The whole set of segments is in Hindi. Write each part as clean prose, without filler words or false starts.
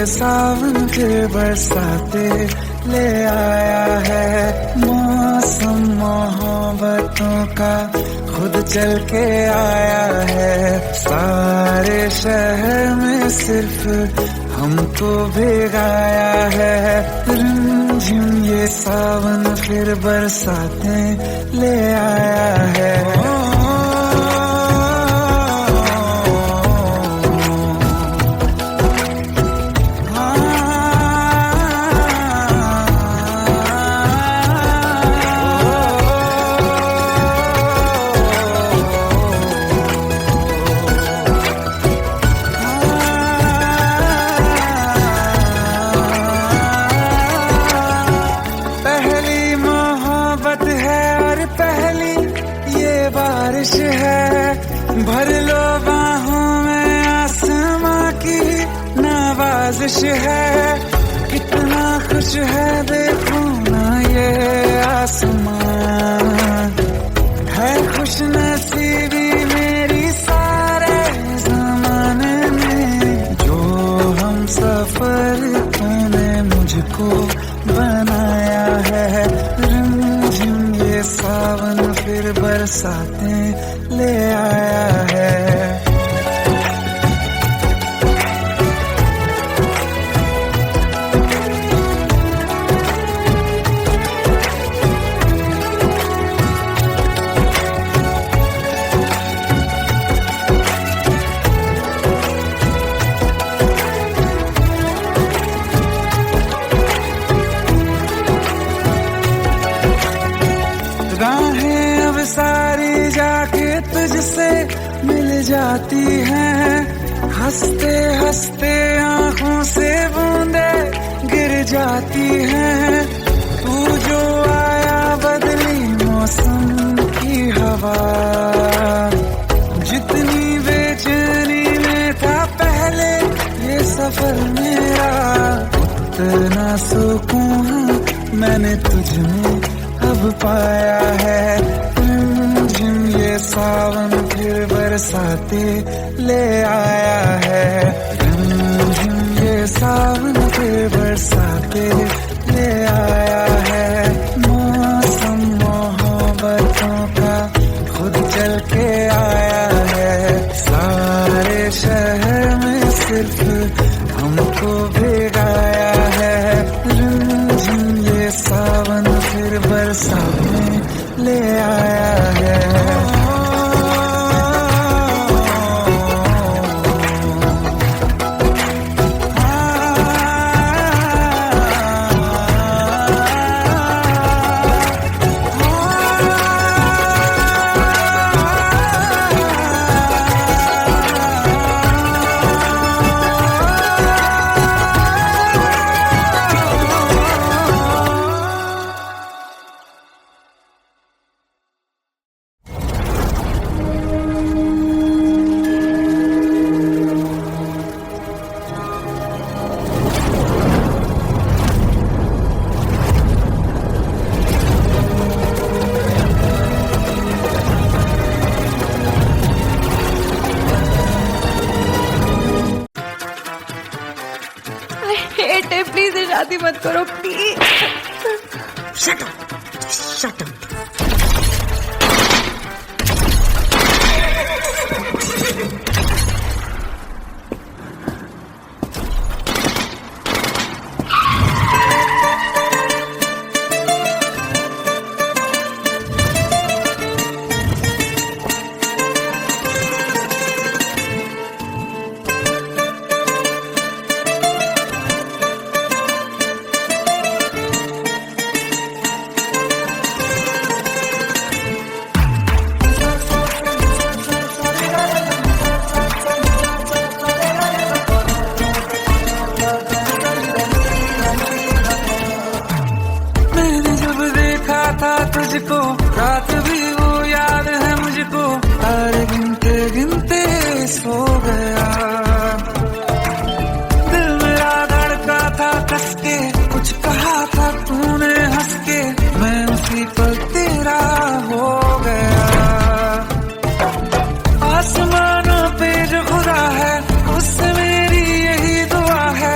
ये सावन के बरसाते ले आया है। मौसम मोहब्बतों का खुद चल के आया है। सारे शहर में सिर्फ हमको भिगाया है। रिमझिम ये सावन फिर बरसाते ले आया है। बारिश है भर लो बाहों में, आसमां की नवाजिश है। कितना खुश है देखो ना ये आसमां, है खुश नसीबी मेरी सारे जमाने में। जो हम सफर तूने मुझको बनाया है। रिमझिम ये सावन फिर बरसाते ले आया है। राहें अब सारी जाके तुझसे मिल जाती हैं। हंसते हंसते आंखों से बूंदे गिर जाती हैं। तू जो आया बदली मौसम की हवा, जितनी बेचैनी में था पहले ये सफर मेरा, उतना सुकून मैंने तुझमें अब पाया है। रिमझिम ये सावन फिर बरसाते ले आया है। रिमझिम ये सावन फिर बरसाते ले आया है। मौसम मोहब्बतों का खुद चल के आया है। सारे शहर में सिर्फ हमको भिगाया है। रिमझिम ये सावन फिर बरसाते ले आया है। प्लीज शादी मत करो please. Shut up, shut up. तुझको रात भी वो याद है मुझको, तारे गिनते गिनते सो गया। दिल मेरा धड़का था कस के, कुछ कहा था तूने हंस के, मैं उसी पर तेरा हो गया। आसमानों पे जो खुदा है उससे मेरी यही दुआ है,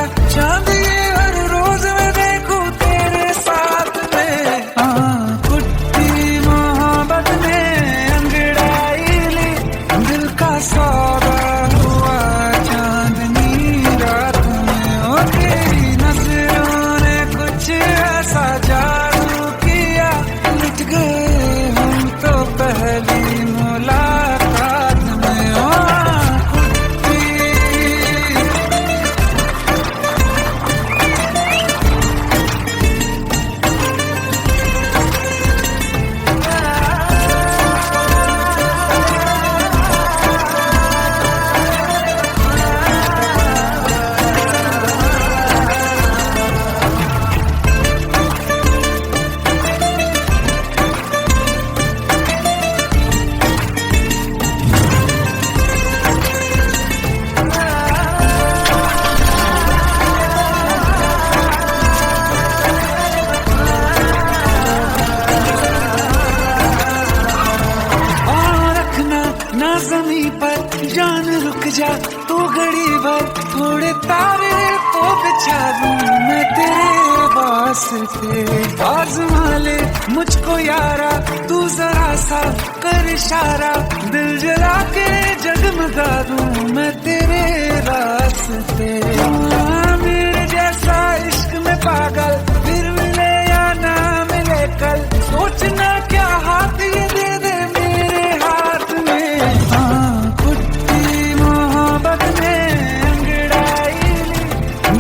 जान रुक जा तू घड़ी भर, थोड़े तारे तो बिछा दूं मैं तेरे वास्ते। आज़मा ले मुझको यारा तू जरा सा कर इशारा, दिल जला के जगमगा दूं मैं तेरे रास्ते। मेरे जैसा इश्क में पागल फिर मिले या ना मिले कल, सोचना क्या हाथ ये दे दे मेरे हाथ में। हाँ कुट्टी मोहब्बत में अंगड़ाई ली,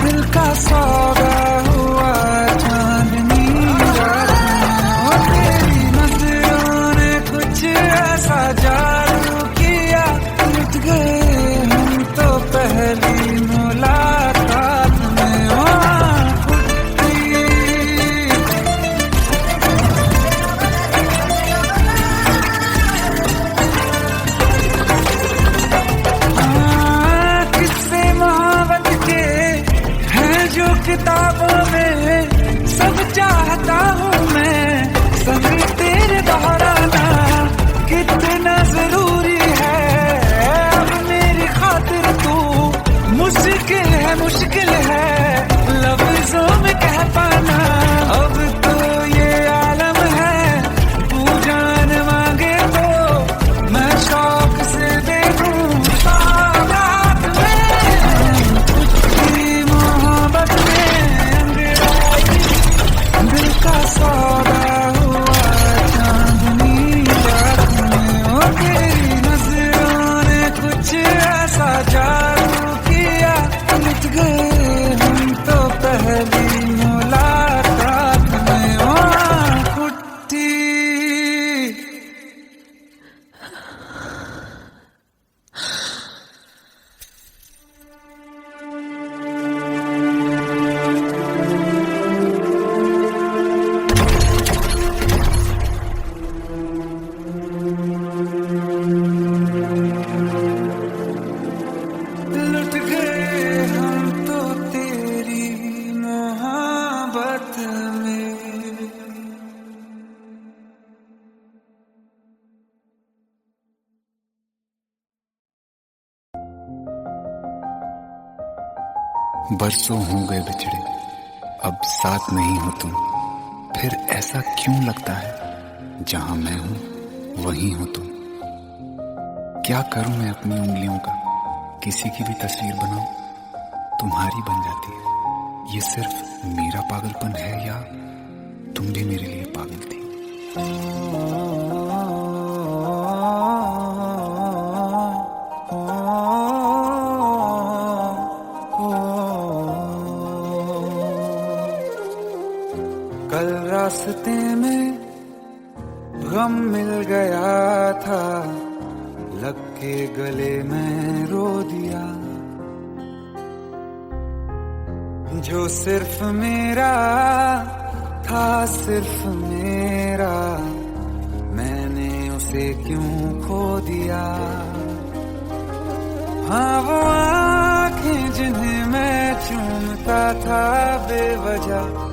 दिल का सौदा हुआ चांदनी रात में। तेरी नजरों ने कुछ ऐसा जादू किया, लुट गए हम तो पहली मुलाकात में। किताबों में सब चाहता हूँ मैं, संग तेरे दोहराना कितना जरूरी है। अब मेरी खातिर तू मुश्किल है लफ्जों में कह पाना। अब तो ये आलम है तू जान मांगे तो मैं शौक से दे दूँ सौगात में। कुछ मोहब्बत दिल का सौदा हुआ चांदनी रात में। ओ तेरी नजरों ने कुछ ऐसा जादू किया, लुट गए हम तो पहली मुलाकात में। ओ कुट्टी लुट गए हम तो तेरी मोहब्बत में। बरसों हो गए बिछड़े, अब साथ नहीं हो तुम, फिर ऐसा क्यों लगता है जहां मैं हूं वहीं हो तुम। क्या करूं मैं अपनी उंगलियों का, किसी की भी तस्वीर बनाऊं तुम्हारी बन जाती है। ये सिर्फ मेरा पागलपन है या तुम भी मेरे लिए पागल थी। कल रास्ते में गम मिल गया था, लग के गले में रो दिया। जो सिर्फ मेरा था सिर्फ मेरा, मैंने उसे क्यों खो दिया। हाँ वो आँखें जिन्हें मैं चूमता था बेवजह,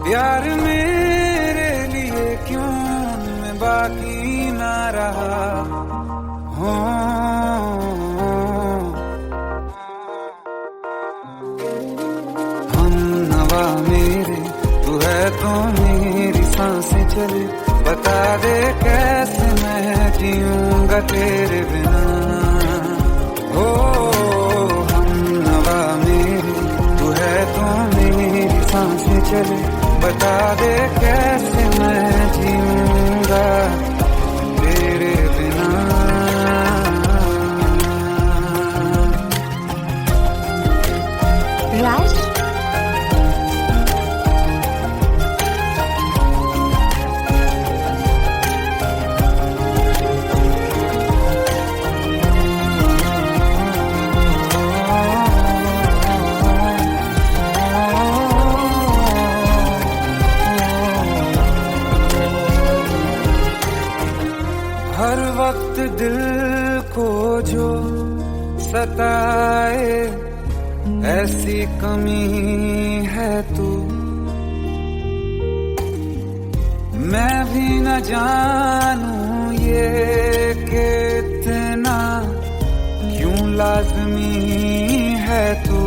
प्यार मेरे लिए क्यों उनमें बाकी ना रहा। हम नवा मेरे तू है तो मेरी सांसें चले, बता दे कैसे मैं जीऊंगा तेरे बिना। हो हम नवा मेरे तू है तो मेरी सांसें चले, बता दे कैसे मैं जीऊंगा तेरे बिना। राज हर वक्त दिल को जो सताए ऐसी कमी है तू, मैं भी न जानूं ये कि इतना क्यों लाज़मी है तू।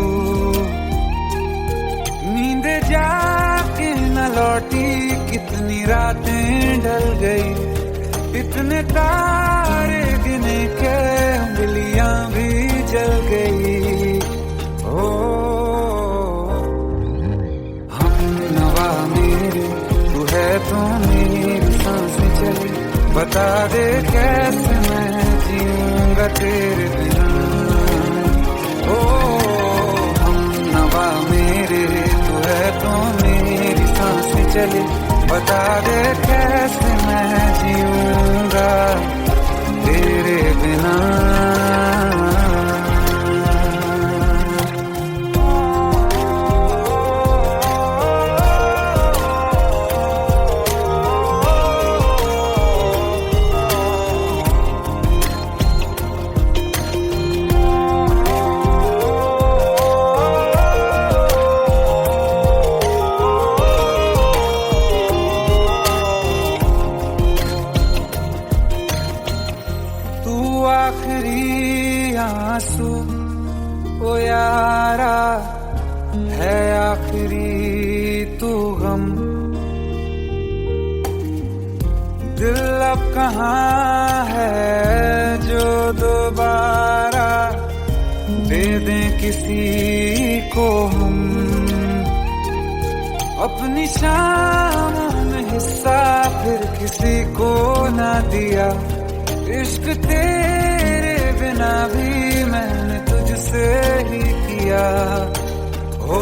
नींद जाके न लौटी, कितनी रातें ढल गई, इतने तारे गिने के उंगलियां भी जल गई। ओ हम नवा मेरे, तू है तो मेरी सांसें चली, बता दे कैसे मैं जीऊंगा तेरे बिना। ओ हम नवा मेरे, तू है तो मेरी सांसें चली, बता दे कैसे मैं जीऊंगा तेरे बिना। आखिरी आंसू ओ यारा है, आखिरी तू गम। दिल अब कहाँ है जो दोबारा दे दें किसी को हम। अपनी शामों में हिस्सा फिर किसी को ना दिया, इश्क तेरे बिना भी मैंने तुझसे ही किया। हो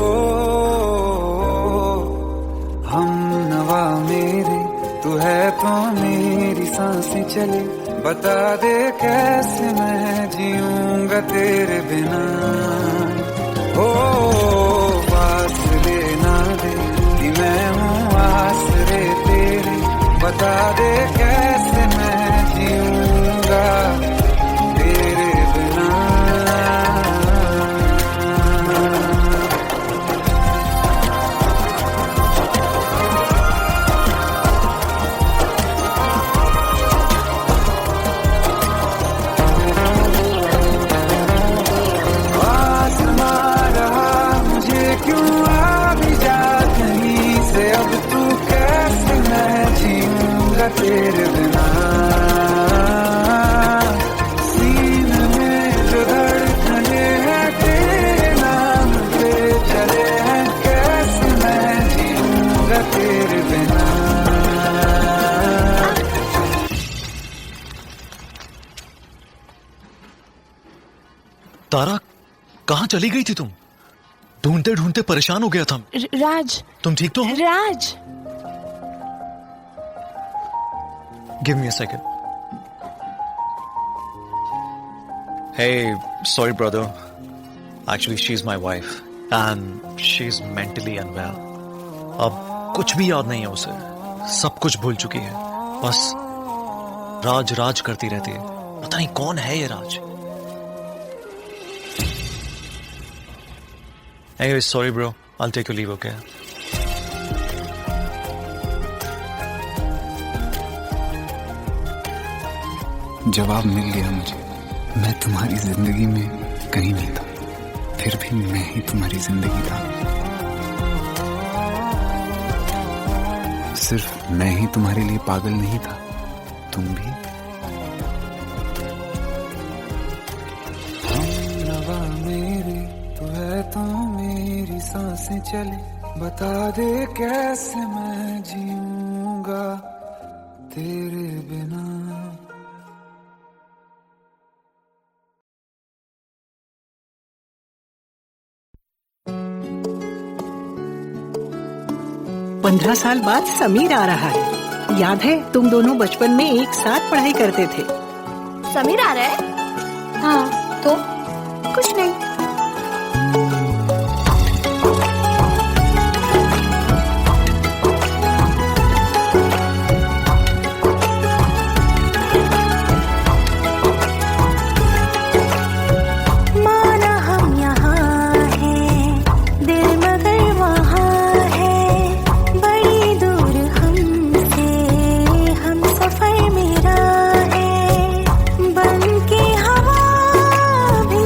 हम नवा मेरे, तू है तो मेरी सांसें चले, बता दे कैसे मैं जीऊंगा तेरे बिना। हो फासले ना दे कि मैं हूँ आसरे तेरे, बता दे कैसे मैं जीऊंगा तेरे बिना। आसमां रहा मुझे क्यों, आ भी जा कहीं से, अब तू कैसे मैं जीऊंगा तेरे बिना। सीने में जो धड़कने हैं तेरे नाम पे चले हैं, कैसे मैं जीऊंगा तेरे बिना। तारा, कहाँ चली गई थी तुम? ढूंढते ढूंढते परेशान हो गया था। राज, तुम ठीक तो हो? Raj, give me a second. Hey, sorry brother. Actually, she's my wife and she's mentally unwell. अब कुछ भी याद नहीं है उसे, सब कुछ भूल चुकी है, बस राज राज करती रहती है। पता नहीं कौन है ये राज। Anyway, sorry bro, I'll take your leave, okay? जवाब मिल गया मुझे, मैं तुम्हारी जिंदगी में कहीं नहीं था, फिर भी मैं ही तुम्हारी जिंदगी था। सिर्फ मैं ही तुम्हारे लिए पागल नहीं था, तुम भी। हम नवा मेरे, तू है तो मेरी सांसें चले, बता दे कैसे मैं जीऊंगा तेरे बिना। पंद्रह साल बाद समीर आ रहा है। याद है तुम दोनों बचपन में एक साथ पढ़ाई करते थे। समीर आ रहा है? हाँ, तो कुछ नहीं। बन के हवा भी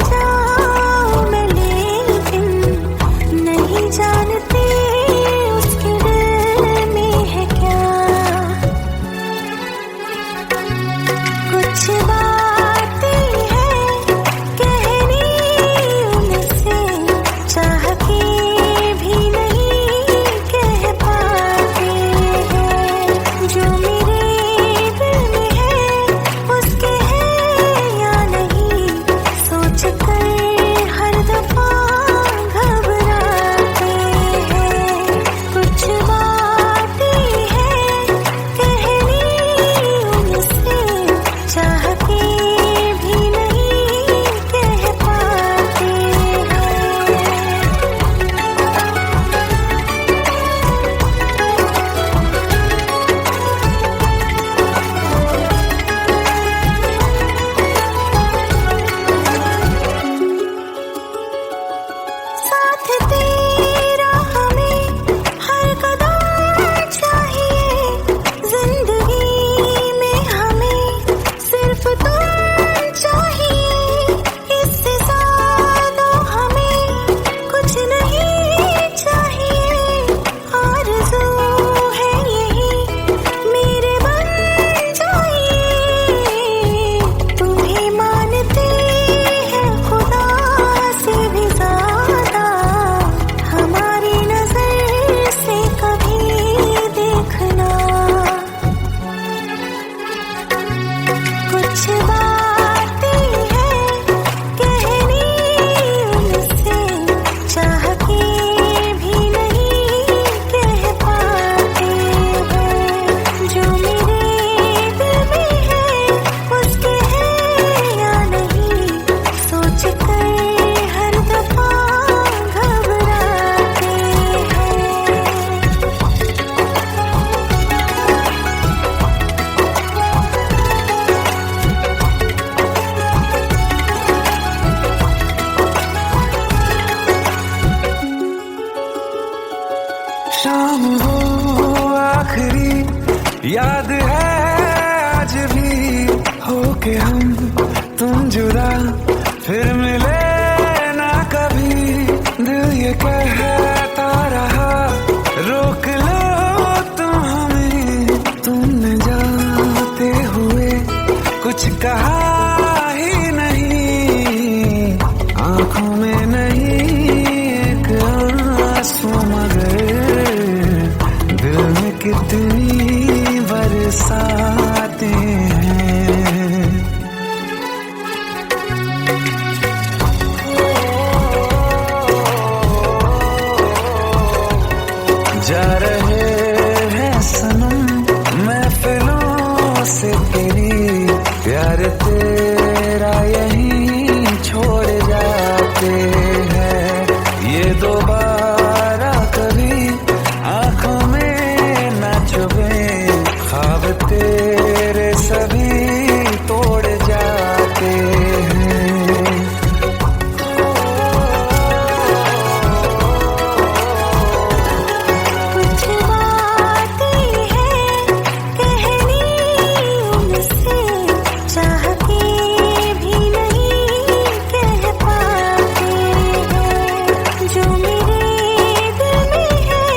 के हम तुम जुदा फिर मिले ना कभी, दिल ये कहता रहा रोक लो तुम हमें, तुमने जाते हुए कुछ कहा ही नहीं, आंखों में नहीं एक आंसू मगर दिल में कितनी बरसाते हैं। जा रहे हैं सनम महफिलों से तेरी, प्यार तेरा यहीं छोड़ जाते हैं, ये दोबारा कभी आंखों में न चुभे, ख्वाब तेरे सभी तोड़ जाते हैं। कुछ बातें हैं कहनी उनसे, चाह के भी नहीं कह पाते हैं, जो मेरे दिल में है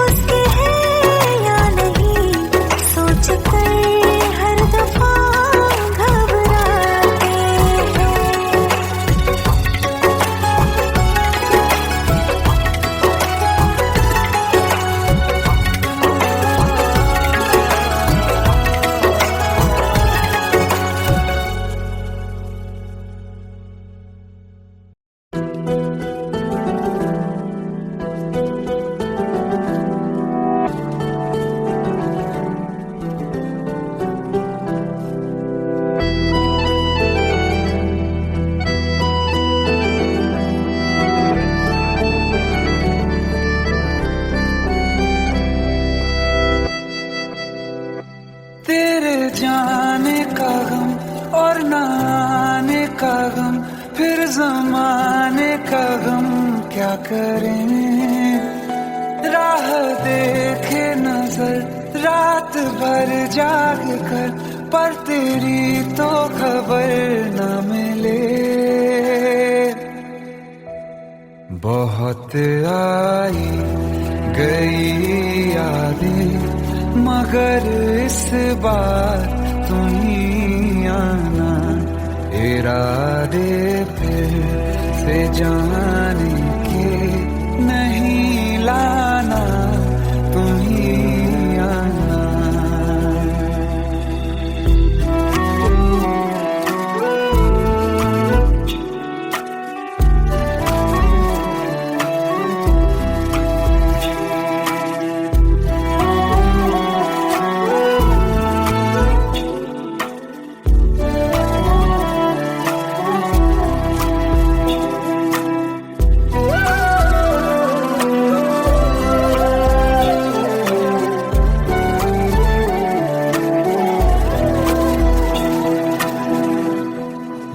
उसके है या नहीं, सोच कर हर दफा घबराते हैं। तेरे जाने का गम और न आने का गम, फिर जमाने का गम क्या करें, राह देखे नजर रात भर जाग कर, पर तेरी तो खबर न मिले, बहुत आई गई यादें मगर इस बार तुम ही आना, इरादे फिर से जाने के नहीं लाना, तुम ही आना।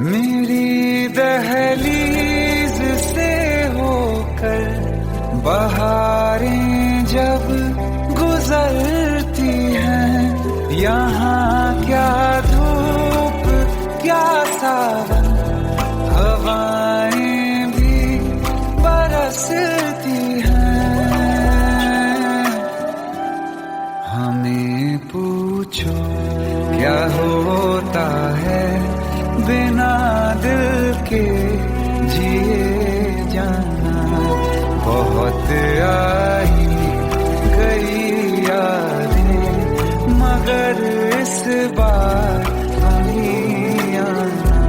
मेरी दहलीज से होकर बहारें जब गुजरती हैं, यहाँ क्या धूप क्या सावन, हवाएं भी बरसती हैं, हमें पूछो क्या होता है बिना दिल के जिए जाना, बहुत आई गई यादें मगर इस बार नहीं आना।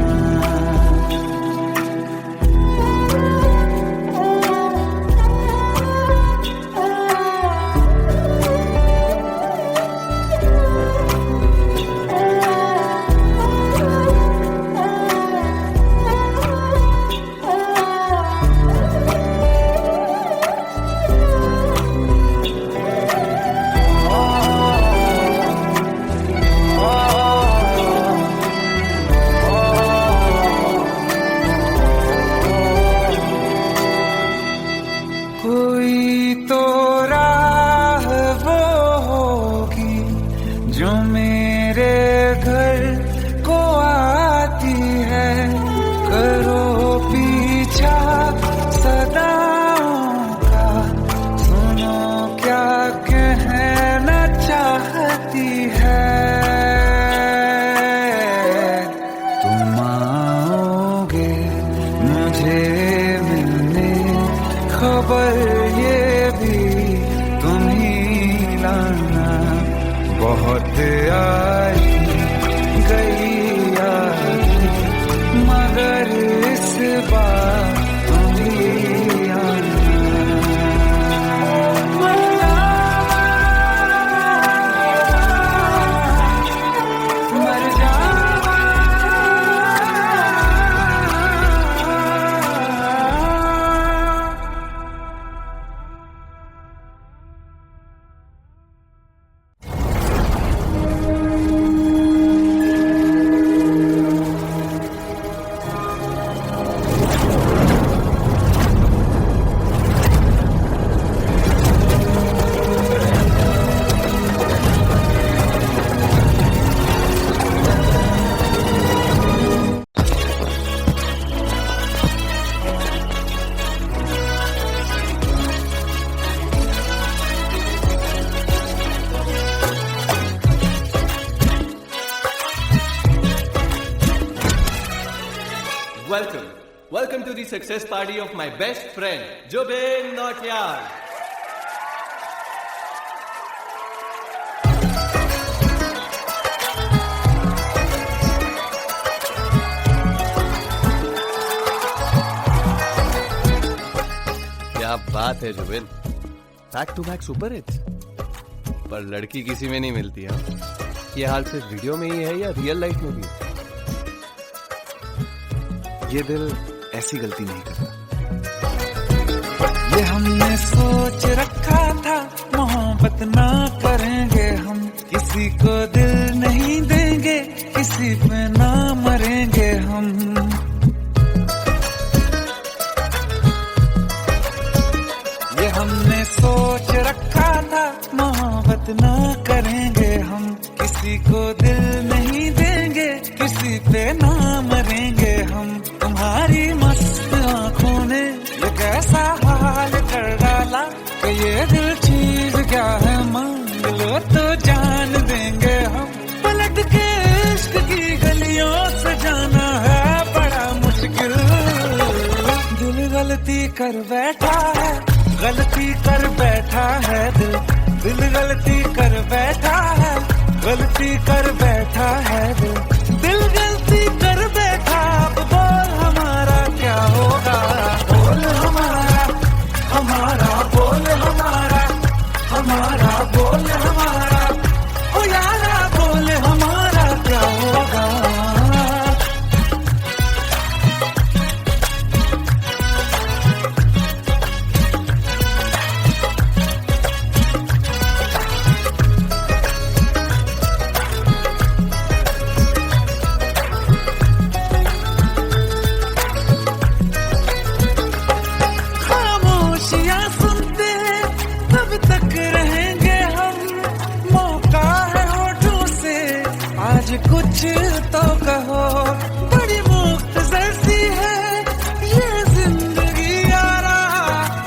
बार तुम ही आना। मर जावा, मर जावा। Welcome to the success party of my best friend, Jobin Nautiyal. क्या बात है Jubin, back to back super hits. पर लड़की किसी में नहीं मिलती है। ये हाल सिर्फ वीडियो में ही है या रियल लाइफ में भी? ये दिल ऐसी गलती नहीं करता। ये हमने सोच रखा था मोहब्बत ना करेंगे हम, किसी को दिल नहीं देंगे, किसी पे ना मरेंगे हम। ये हमने सोच रखा था मोहब्बत ना करेंगे हम, किसी को दिल नहीं देंगे, किसी पे ना मरेंगे हम। तुम्हारी मस्त आंखों ने ये कैसा हाल कर डाला कि ये दिल चीज क्या है, मांग लो तो जान देंगे हम। पलट के इश्क की गलियों से जाना है बड़ा मुश्किल। दिल गलती कर बैठा है, गलती कर बैठा है दिल, दिल गलती कर बैठा है, गलती कर बैठा है दिल, दिल गलती कर बैठा। अब बोल हमारा क्या होगा, बोल हमारा, हमारा बोल हमारा, हमारा बोल हमारा, ओ यारा बोल हमारा क्या होगा। कुछ तो कहो, बड़ी मुख्तसर सी है ये जिंदगी यारा,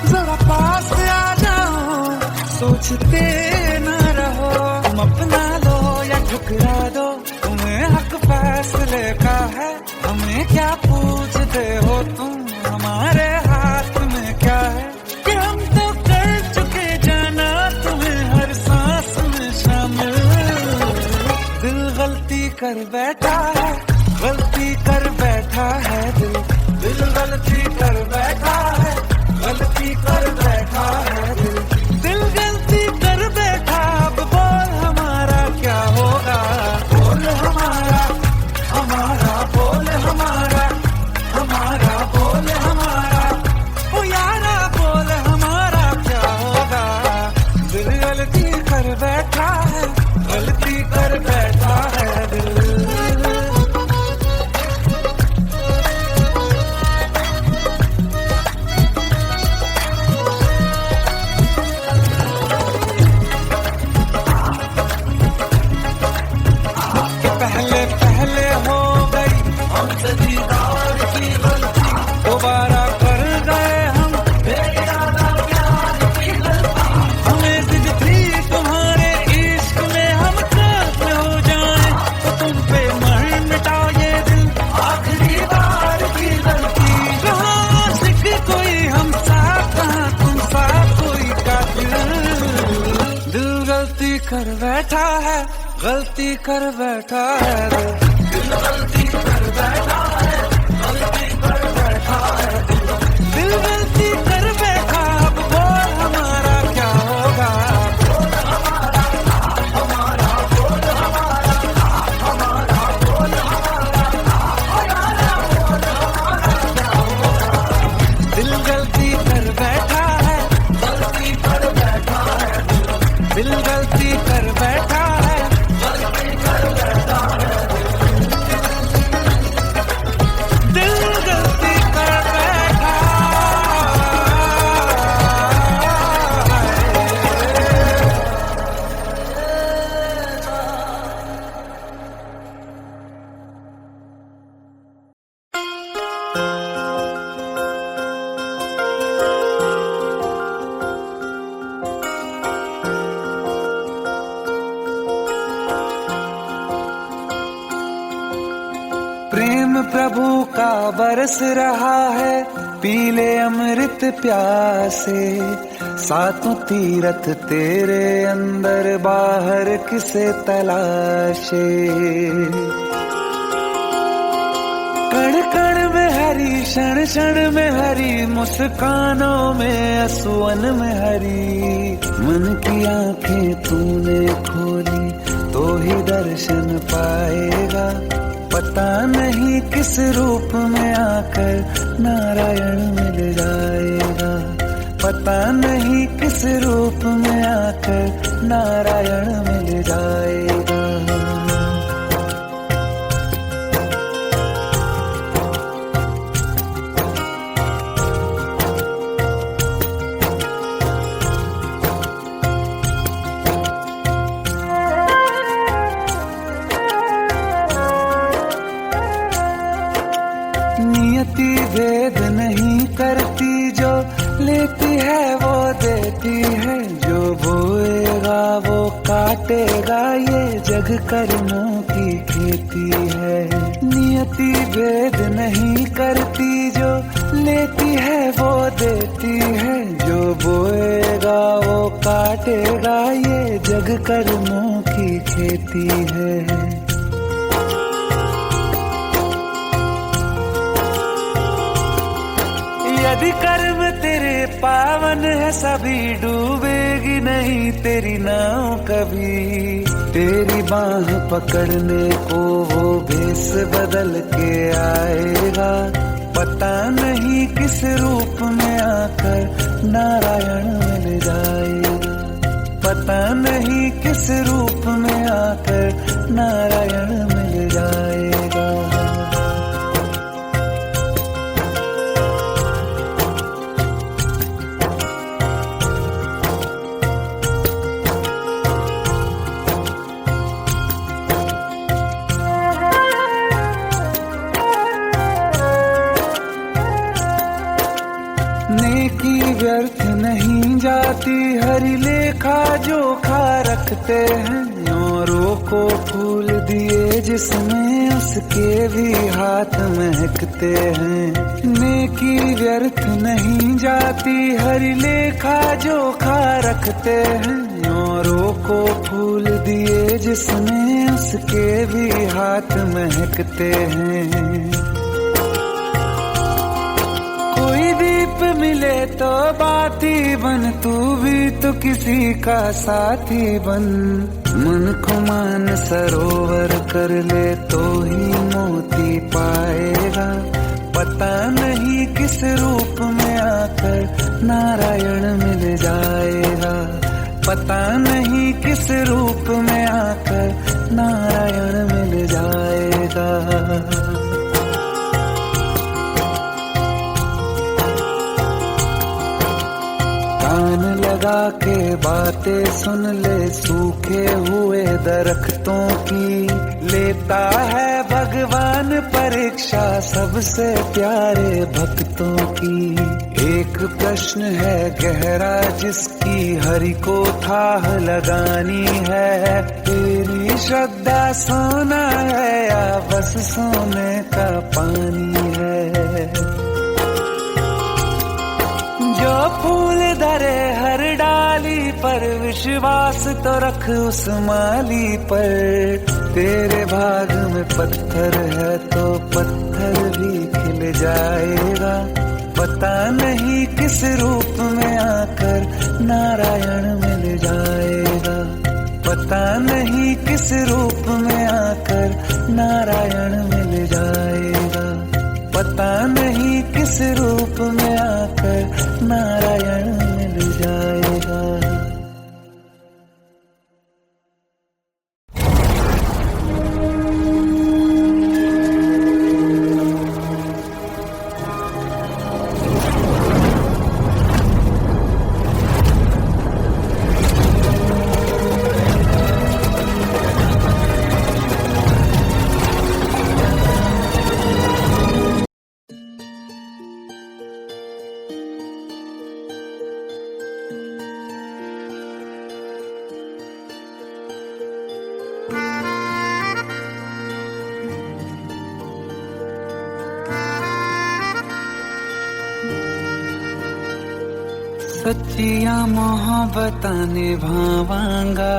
जरा पास आ जाओ, सोचते न रहो। तुम अपना लो या ठुकरा दो, तुम्हें हक फैसले का है, हमें क्या पूछते हो तुम, हमारे हाथ में क्या है कि हम तो कर चुके जाना तुम्हें हर सांस में शामिल। दिल गलती कर बैठा है, गलती कर बैठा है दिल, दिल गलती कर बैठा है, गलती कर बैठा है दिल, दिल गलती कर बैठा। अब बोल हमारा क्या होगा, बोल हमारा, हमारा बोल हमारा, हमारा बोल हमारा, ओ यारा बोल हमारा क्या होगा। दिल गलती कर बैठा है, गलती कर बैठा है दिल। पहले पहले हो गई हमसे दीदार की गलती, दोबारा कर गए हम बेइरादा प्यार की गलती। हमें जिद थी तुम्हारे इश्क में हम काफिर हो जाएं, तो तुम पे मर मिटा ये दिल, आखिरी बार की गलती। कहाँ आशिक कोई हम साथ, कहाँ तुम साथ कोई कातिल। दिल गलती कर बैठा है, गलती कर बैठा है दिल गलती कर बैठा है, गलती कर बैठा प्रेम प्रभु का बरस रहा है, पीले अमृत प्यासे। सातों तीरथ तेरे अंदर, बाहर किसे तलाशे। कण कण में हरी, क्षण क्षण में हरी, मुस्कानों में असुवन में हरी। मन की आंखें तूने खोली तो ही दर्शन पाएगा। पता नहीं किस रूप में आकर नारायण मिल जाएगा। पता नहीं किस रूप में आकर नारायण मिल जाएगा। नियति भेद नहीं करती, जो लेती है वो देती है। जो बोएगा वो काटेगा, ये जग कर्मों की खेती है। नियति भेद नहीं करती, जो लेती है वो देती है। जो बोएगा वो काटेगा, ये जग कर्मों की खेती है। यदि कर्म तेरे पावन है, सभी डूबेगी नहीं तेरी नाव कभी। तेरी बाह पकड़ने को वो भेष बदल के आएगा। पता नहीं किस रूप में आकर नारायण मिल जाएगा। पता नहीं किस रूप में आकर नारायण मिल जाएगा। नेकी व्यर्थ नहीं जाती, हरि लेखा जोखा रखते हैं। औरों को फूल दिए जिसमें, उसके भी हाथ महकते हैं। नेकी व्यर्थ नहीं जाती, हरि लेखा जोखा रखते हैं। औरों को फूल दिए जिसमें, उसके भी हाथ महकते हैं। कोई दीप मिले तो बाती बन, तू भी तो किसी का साथी बन। मन को मान सरोवर कर ले तो ही मोती पाएगा। पता नहीं किस रूप में आकर नारायण मिल जाएगा। पता नहीं किस रूप में आकर नारायण मिल जाएगा। कान लगा के बातें सुन ले, सूखे हुए दरख्तों की। लेता है भगवान परीक्षा सबसे प्यारे भक्तों की। एक प्रश्न है गहरा जिसकी हरि को थाह लगानी है। तेरी श्रद्धा सोना है या बस सोने का पानी है। जो फूल धरे हर डाली पर, विश्वास तो रख उस माली पर। तेरे भाग में पत्थर है तो पत्थर भी खिल जाएगा। पता नहीं किस रूप में आकर नारायण मिल जाएगा। पता नहीं किस रूप में आकर नारायण मिल जाएगा। पता नहीं किस रूप में आकर नारायण मिल जाएगा। सच्चियां मोहब्बतां निभावांगा,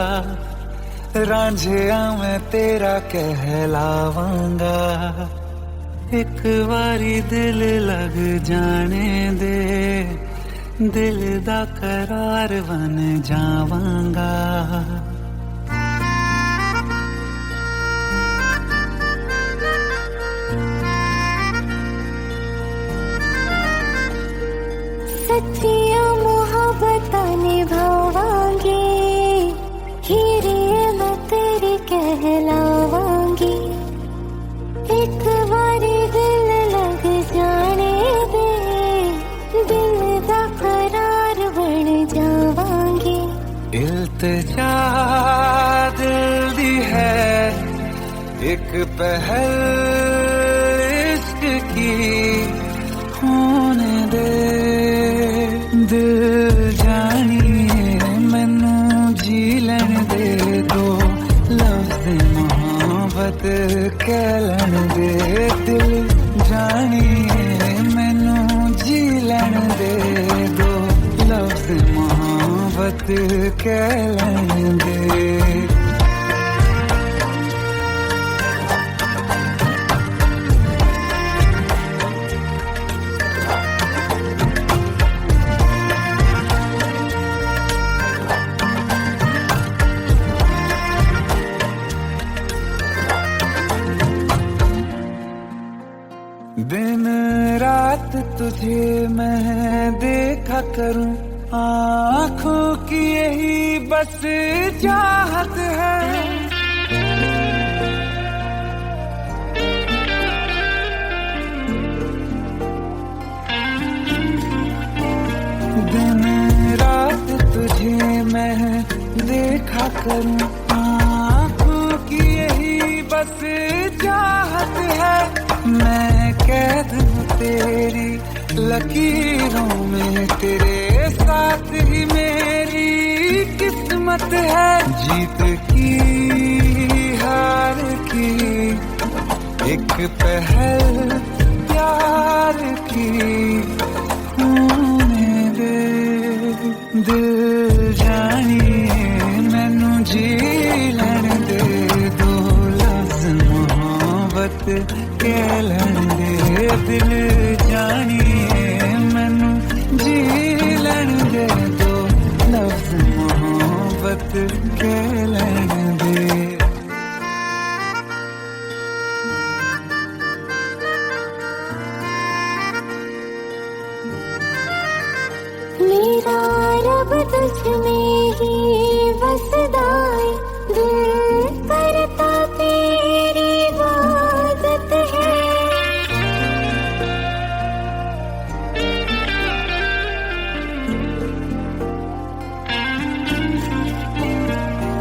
रांझिया मैं तेरा कहलावांगा। एक बारी दिल लग जाने दे, दिल दा करार बन जावांगा। सच्चियां मोहब्बतां निभावांगी, हीरे मैं तेरी कहलावांगी। एक बारी दिल लग जाने दे, दिल दा करार बन जावांगी। इल्तिजा दिल दी है एक पहल इश्क की, होने दे दिल जानिए मैनू जी लैन दे दो, लफ्ज़ मोहब्बत कह लैन दे। दिल जानिए मैनू जी लैन दे दो, लफ्ज़ मोहब्बत कह लैन दे। दिन रात तुझे मैं देखा करूं, आँखों की यही बस चाहत है। दिन रात तुझे मैं देखा करूं, आँखों की यही बस चाहत है। मैं कैद हूँ तेरी लकीरों में, तेरे साथ ही मेरी किस्मत है। जीत की हार की एक पहल प्यार की, होने दे दिल जानिए मैनू जी लैन दे दो, लफ्ज़ मोहब्बत कह लैन दे। दिल जानिए मैनू जी लैन दे दो, लफ्ज़ मोहब्बत कह लैन दे। मेरा रब तुझ में ही बसदा है, दिल करता तेरी इबादत है।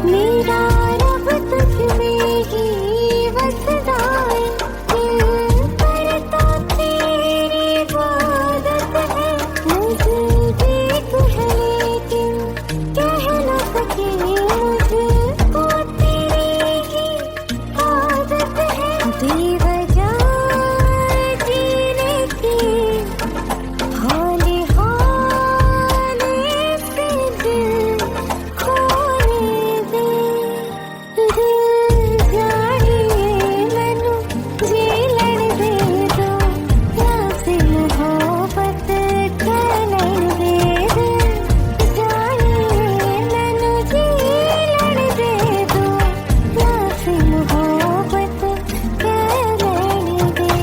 मेरा रब तुझ में ही बसदा है, दिल करता तेरी इबादत है। मुझे देख है लेकिन कह न सके, मुझको तेरी ही आदत है। बेवजह जीने की हौले हौले से दिल खोने दे। दिल जानिए मैनू जी लैन दे दो, लफ्ज़ मोहब्बत कह लैन दे। दिल जानिए मैनू जी लैन दे दो, लफ्ज़ मोहब्बत कह लैन दे।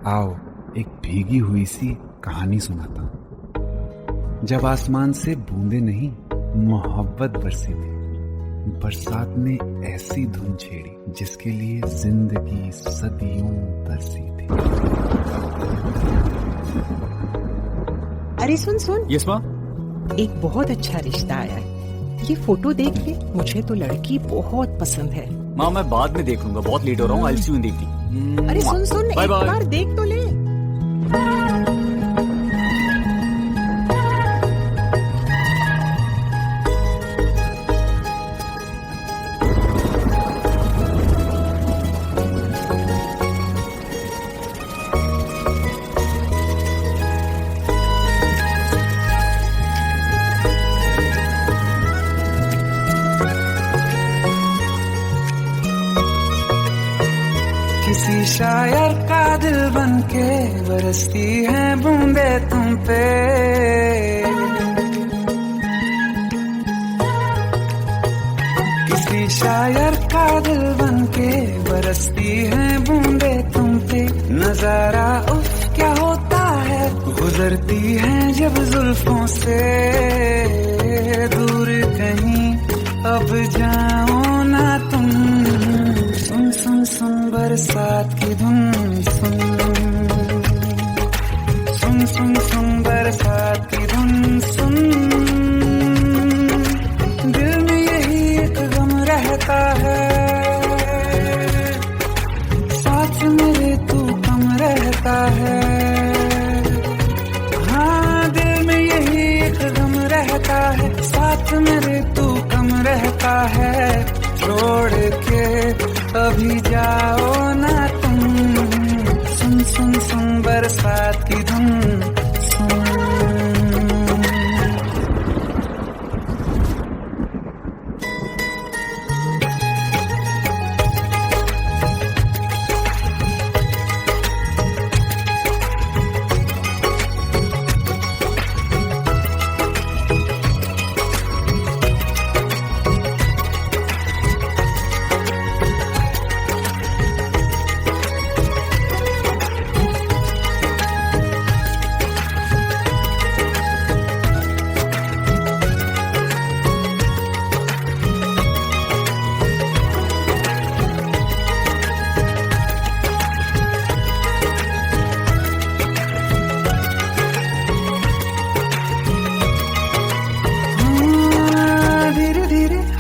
आओ एक भीगी हुई सी कहानी सुनाता हूं। जब आसमान से बूंदे नहीं मोहब्बत बरसी थी, बरसात ने ऐसी धुन छेड़ी जिसके लिए जिंदगी सदियों तरसी थी। अरे सुन सुन, यस माँ। एक बहुत अच्छा रिश्ता आया है, ये फोटो देख ले। मुझे तो लड़की बहुत पसंद है। माँ मैं बाद में देख लूंगा, बहुत लेट हो रहा हूँ। आई सी यू देखती। अरे सुन सुन, बाय एक बाय। बार देख तो ले। किसी शायर का दिल बनके बरसती है बूंदे तुम पे। किसी शायर का दिल बनके बरसती है बूंदे तुम पे। नजारा उफ क्या होता है, गुजरती है जब जुल्फों से। दूर कहीं अब जाओ ना तुम, सुन सुन सुन बरसात की धुन। सुन सुन सुन सुन बरसात की धुन। सुन दिल में यही एक गम रहता है, साथ मेरे तू कम रहता है। हाँ दिल में यही एक गम रहता है, साथ मेरे तू कम रहता है। छोड़ के अभी जाओ ना तुम, सुन सुन सुन बरसात की धुन। सुन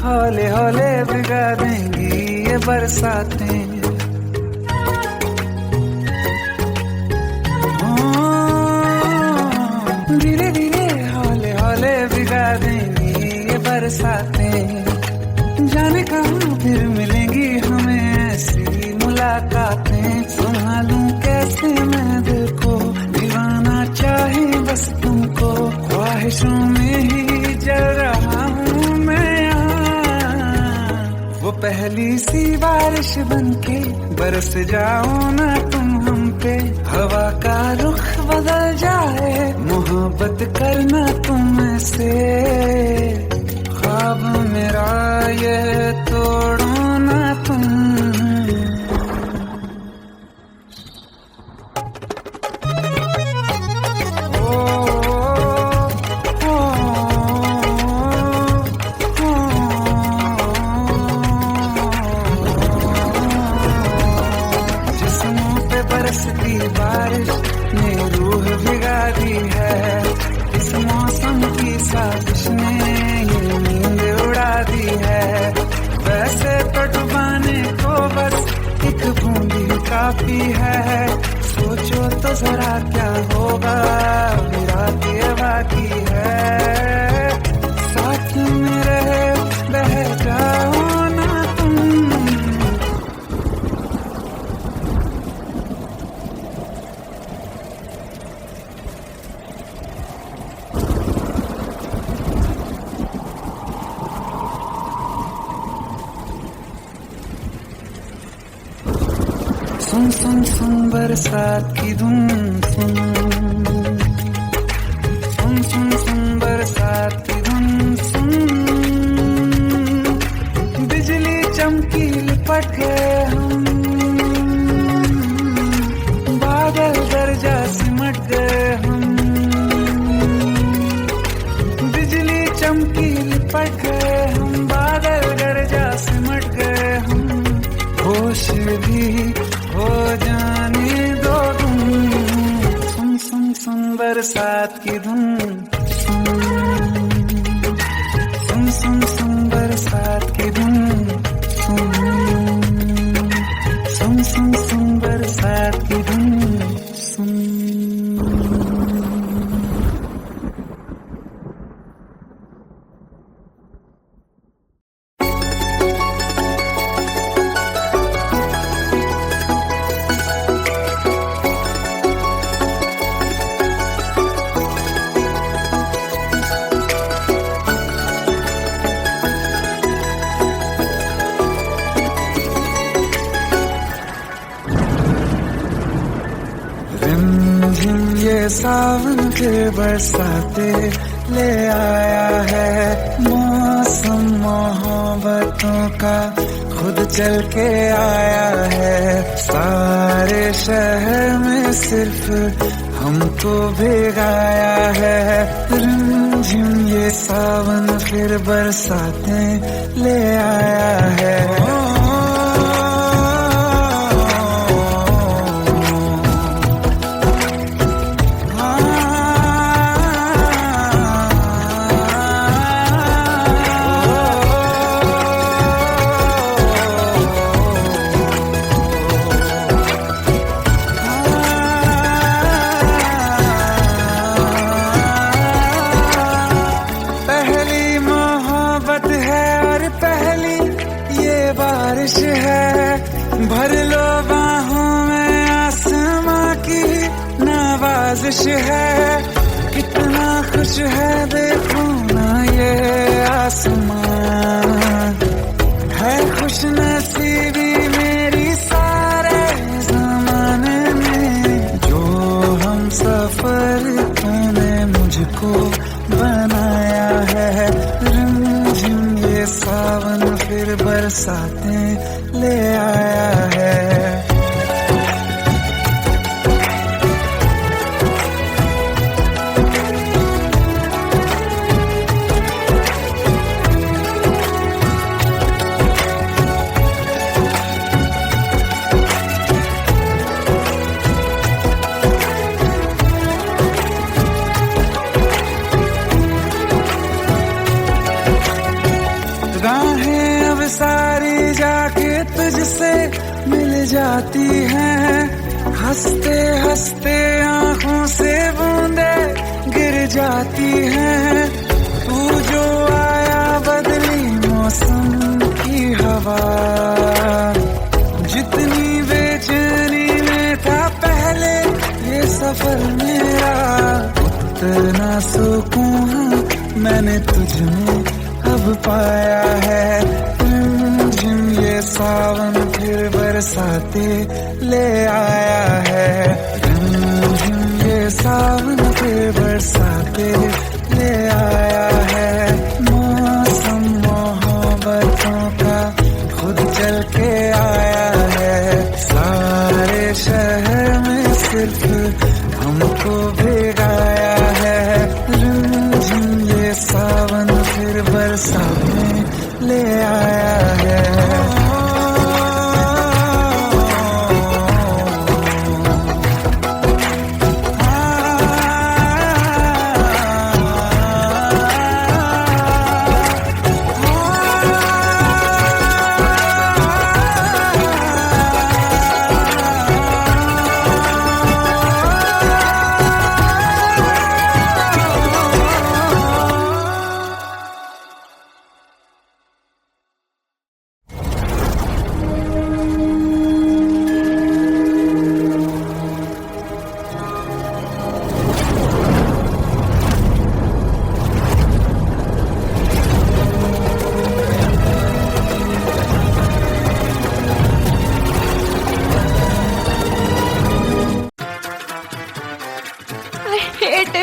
हौले हौले भिगा देंगी ये बरसातें। धीरे धीरे हौले हौले भिगा देंगी ये बरसातें। जाने कहाँ फिर मिलेंगी हमें ऐसी मुलाकातें। संभालूं कैसे मैं दिल को, दीवाना चाहे बस तुमको। ख्वाहिशों में ही जल रहा हूँ मैं यहाँ, वो पहली सी बारिश बनके बरस जाओ ना तुम हम पे। हवा का रुख बदल जाए, मोहब्बत करना तुम से। ख्वाब मेरा ये तोड़ो ना तुम। बरसती बारिश ने रूह भिगा दी है। इस मौसम की साजिश ने ये नींद उड़ा दी है। वैसे तो डुबाने को बस एक बूंदी काफी है। सोचो तो जरा क्या होगा, रात ये बाकी है। साथ में रहे बह जाओ ना तुम। सुन सुन सुन बरसात की धुन। सुन सुन सुन सुन बरसात की धुन। सुन बिजली चमकी लिपट गए हम, बादल गरजा सिमट गए हम। बिजली चमकी लिपट गए हम, बादल गरजा सुन बरसात की धुन, सुन सुन सुन सुन बरसात की धुन, सुन। रिमझिम ये सावन फिर बरसाते ले आया है, मौसम मोहब्बतों का खुद चल के आया है। सारे शहर में सिर्फ हमको भिगाया है। रिमझिम ये सावन फिर बरसाते ले आया है। बारिश है, भर लो बाहों में आसमां की नवाजिश है। कितना खुश है देखो ना ये आसमां, है खुश नसीबी मेरी सारे जमाने में। जो हम सफर तूने मुझको बनाया है। रिमझिम ये सावन फिर बरसाते ले आया है। राहें अब सारी जाके तुझसे मिल जाती हैं, हंसते हंसते आंखों से बूंदे गिर जाती हैं। तू जो आया बदली मौसम की हवा, जितनी बेचैनी में था पहले ये सफर मेरा, उतना सुकून मैंने तुझमें अब पाया है। रिमझिम ये सावन फिर बरसाते ले आया है। रिमझिम ये सावन फिर बरसाते ले आया है। मौसम मोहब्बतों का खुद चल के आया है। सारे शहर में सिर्फ हमको भिगाया है। रिमझिम ये सावन फिर बरसाते ले आया है।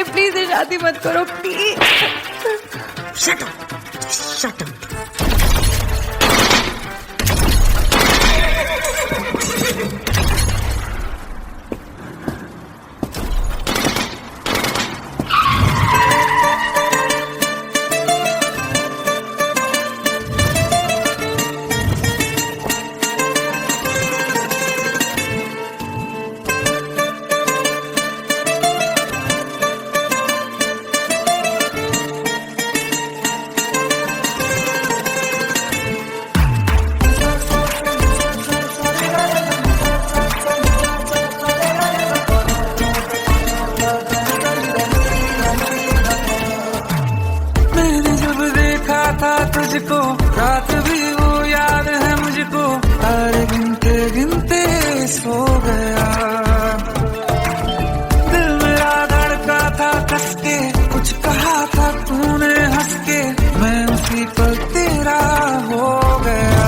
प्लीज शादी मत करो please. Shut up, shut up. सो गया। दिल मेरा धड़का था कस के, कुछ कहा था तूने हंस के, मैं उसी पल तेरा हो गया।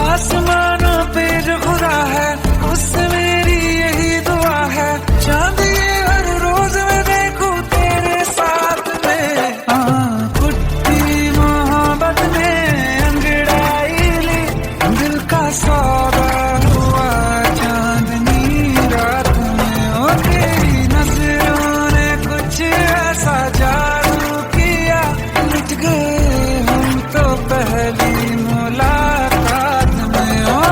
आसमानों पे जो खुदा है उससे मेरी यही दुआ है, चांद ये हर रोज मैं देखूं तेरे साथ में। कुट्टी मोहब्बत ने अंगड़ाई ली, दिल का सौदा हुआ चांदनी रात में। ओ तेरी नजरों ने कुछ ऐसा जादू किया, लुट गए हम तो पहली मुलाकात में। ओ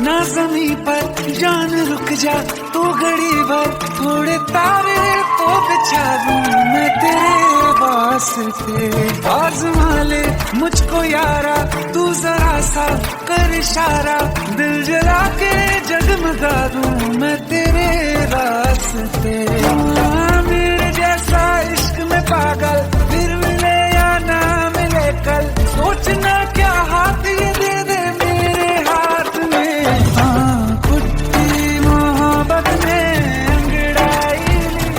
ना ज़मीं पर जान रुक जा तू घड़ी भर, थोड़े तारे तो बिछा दूं मैं तेरे वास्ते। आज़मा ले मुझको यारा तू जरा सा कर इशारा, दिल जला के जगमगा दूं मैं तेरे रास्ते। मेरे जैसा इश्क में पागल फिर मिले या ना मिले कल, सोचना क्या हाथ ये दे दे मेरे हाथ में। कुट्टी मोहब्बत ने अंगड़ाई ली,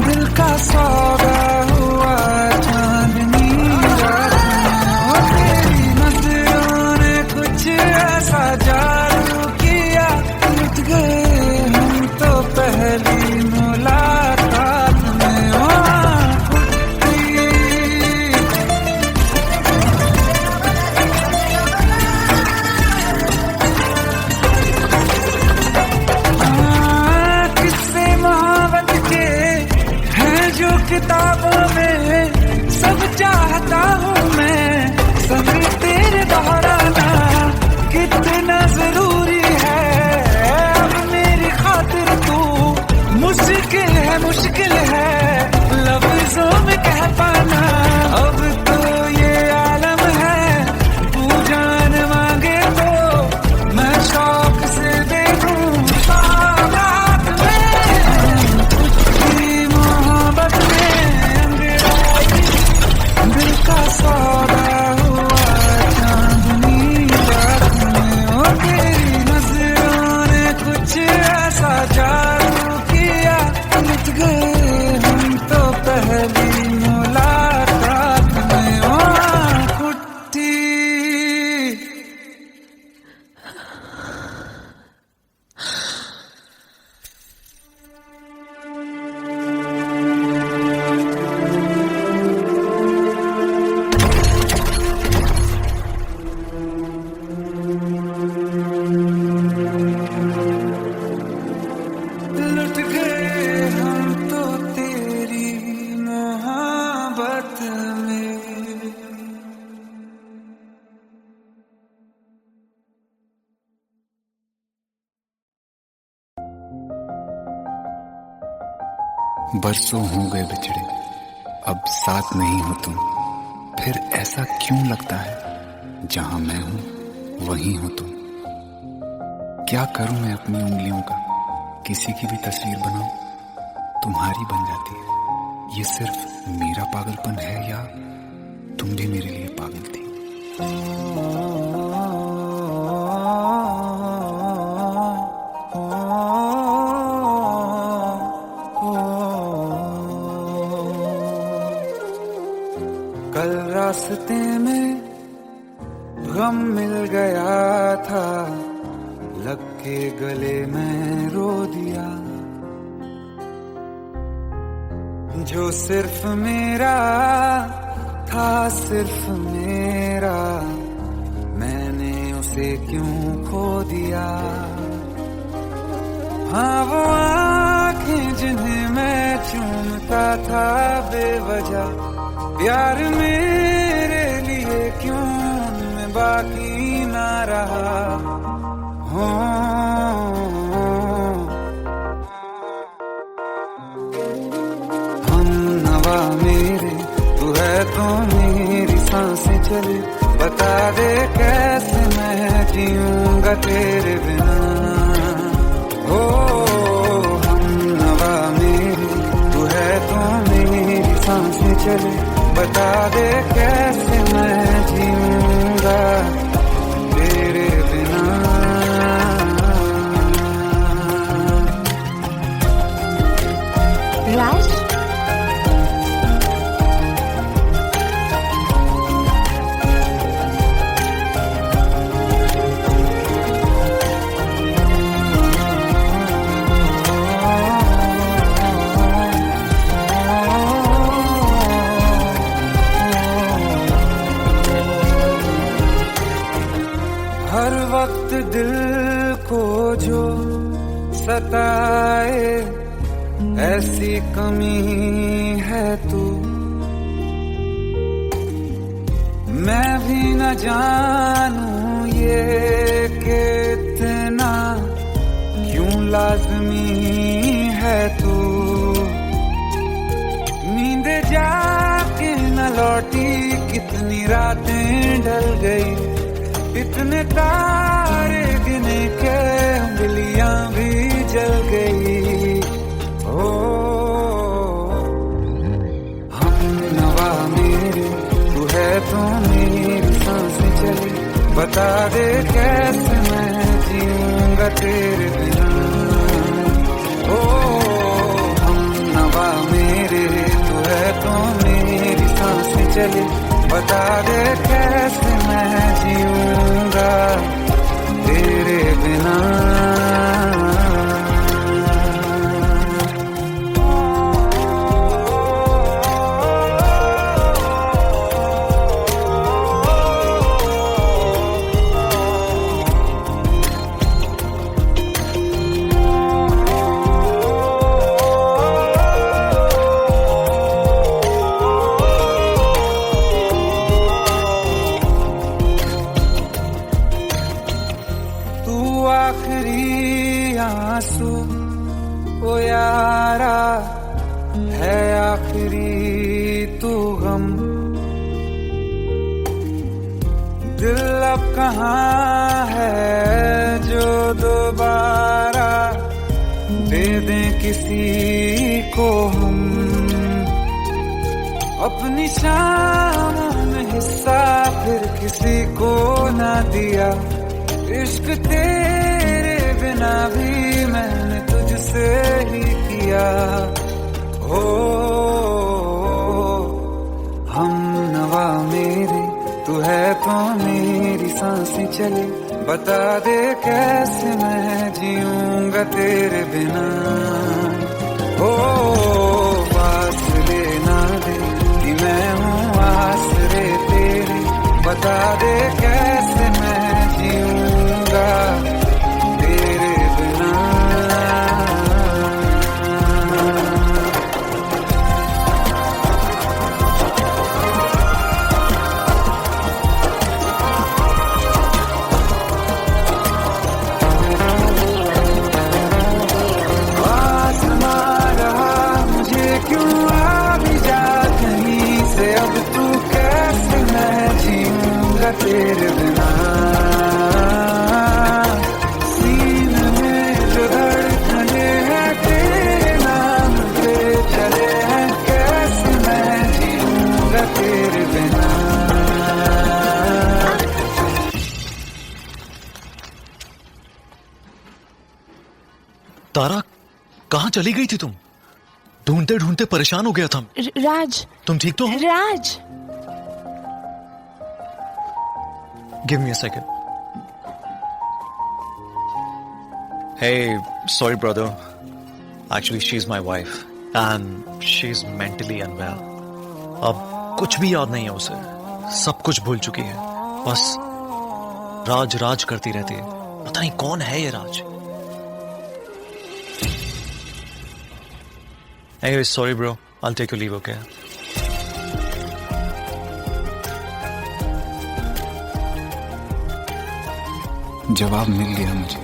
दिल का सौदा हुआ चांदनी रात में। ओ तेरी नजरों ने कुछ ऐसा जादू किया, लुट गए हम तो पहली मुलाकात में। ओ किस्से मोहब्बत के हैं जो किताबों में, सब चाहता हूँ मैं सभी तेरे दोहराना, कितना जरूरी है अब मेरी खातिर तू। मुश्किल है लफ्जों में कह पाना, अब तो ये आलम है तू जान मांगे तो मैं शौक से दे दूं सौगात में। कुछ मोहब्बत में अंगड़ाई, दिल का सौदा हुआ चांदनी रात में। ओ तेरी नजरों ने कुछ ऐसा जादू किया, लुट गए हम तो पहली मुलाकात में। ओ कुट्टी लुट गए हम तो तेरी मोहब्बत में। बरसों हो गए बिछड़े, अब साथ नहीं हो तुम, फिर ऐसा क्यों लगता है जहां मैं हूं वहीं हो तुम। क्या करूं मैं अपनी उंगलियों का, किसी की भी तस्वीर बनाऊं तुम्हारी बन जाती है। ये सिर्फ मेरा पागलपन है या तुम भी मेरे लिए पागल थी। कल रास्ते में गम मिल गया था, लग के गले में रो दिया। जो सिर्फ मेरा था, सिर्फ मेरा, मैंने उसे क्यों खो दिया। हाँ वो आंखें जिन्हें मैं चूमता था बेवजह, प्यार मेरे लिए क्यों उनमें बाकी ना रहा हो। हम नवा मेरे तू है तो मेरी सांसें चले, बता दे कैसे मैं जीऊंगा तेरे बिना। हो हम नवा मेरे तू है तो मेरी सांसें चले, बता दे कैसे मैं जीऊंगा तेरे बिना। राज, हर वक्त दिल को जो सताए ऐसी कमी है तू, मैं भी न जानूं ये कि इतना क्यों लाज़मी है तू। नींद जाके न लौटी कितनी रातें ढल गई, इतने तारे गिने के उंगलियां भी जल गई। ओ हम नवा मेरे तू है तो मेरी सांसें चली, बता दे कैसे मैं जीऊंगा तेरे बिना। ओ हम नवा मेरे तू है तो मेरी सांसें चली, बता दे कैसे मैं जीऊंगा तेरे बिना। आखिरी आंसू ओ यारा है, आखिरी तू गम। दिल अब कहाँ है जो दोबारा दे दें किसी को हम, अपनी शामों में हिस्सा फिर किसी को ना दिया। इश्क तेरे बिना भी मैंने तुझसे ही किया। हो हम नवा मेरे तू है तो मेरी सांसें चले, बता दे कैसे मैं जीऊंगा तेरे बिना। हो फासले ना दे कि मैं हूँ आसरे तेरे, बता दे कैसे मैं जीऊंगा तेरे बिना। आसमां रहा मुझे क्यों आ भी जा कहीं से, अब तू कैसे मैं जीऊंगा तेरे बिना। सीने में जो धड़कने हैं तेरे नाम पे चले हैं, कैसे मैं जीऊंगा तेरे बिना। तारा, कहाँ चली गई थी तुम? ढूंढते ढूंढते परेशान हो गया था। राज, तुम ठीक तो हो? Raj, give me a second. Hey, sorry brother. Actually, she's my wife and she's mentally unwell. अब कुछ भी याद नहीं है उसे, सब कुछ भूल चुकी है, बस राज राज करती रहती है। पता नहीं कौन है ये राज। Anyway, sorry bro, I'll take your leave, okay? जवाब मिल गया मुझे।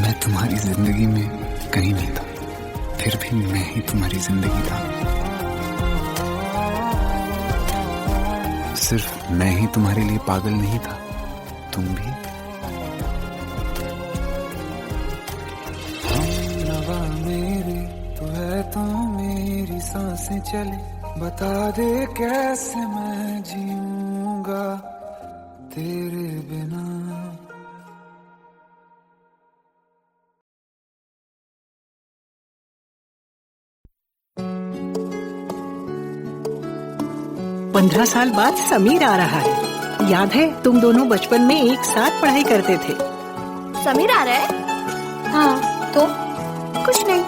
मैं तुम्हारी जिंदगी में कहीं नहीं था, फिर भी मैं ही तुम्हारी जिंदगी था। सिर्फ मैं ही तुम्हारे लिए पागल नहीं था, तुम भी। हमनवा मेरे तू है तो मेरी सांसें चले, बता दे कैसे मैं जीऊंगा तेरे बिना। 15 साल बाद समीर आ रहा है। याद है तुम दोनों बचपन में एक साथ पढ़ाई करते थे। समीर आ रहा है? हाँ, तो कुछ नहीं।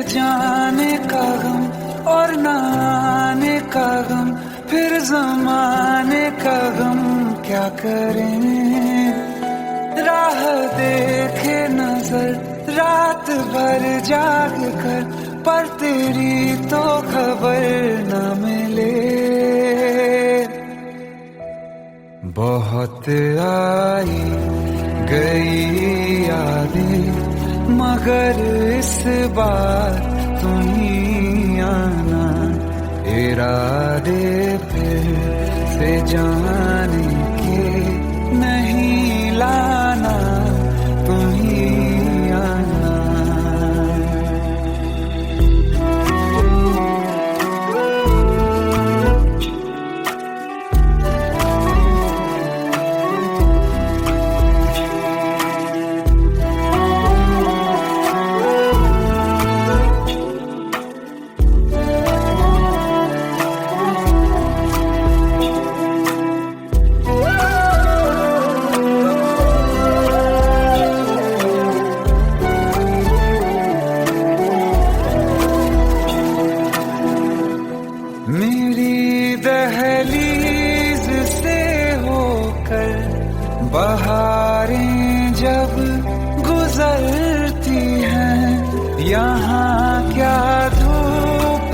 जाने का गम और ना आने का गम, फिर जमाने का गम क्या करें। राह देखे नजर रात भर जाग कर, पर तेरी तो खबर न मिले। बहुत आई गई यादें, मगर इस बार तुम ही आना। इरादे फिर से जाने के नहीं लाना, तुम ही आना। मेरी दहलीज से होकर बहारें जब गुजरती हैं, यहाँ क्या धूप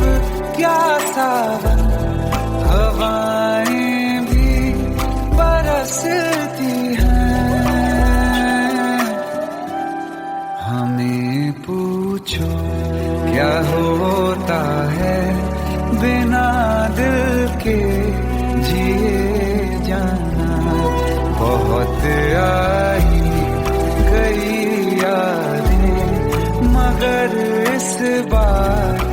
क्या सावन, हवाएं भी बरसती हैं। हमें पूछो क्या होता है बिना दिल के जिए जाना। बहुत आई गई यादें, मगर इस बार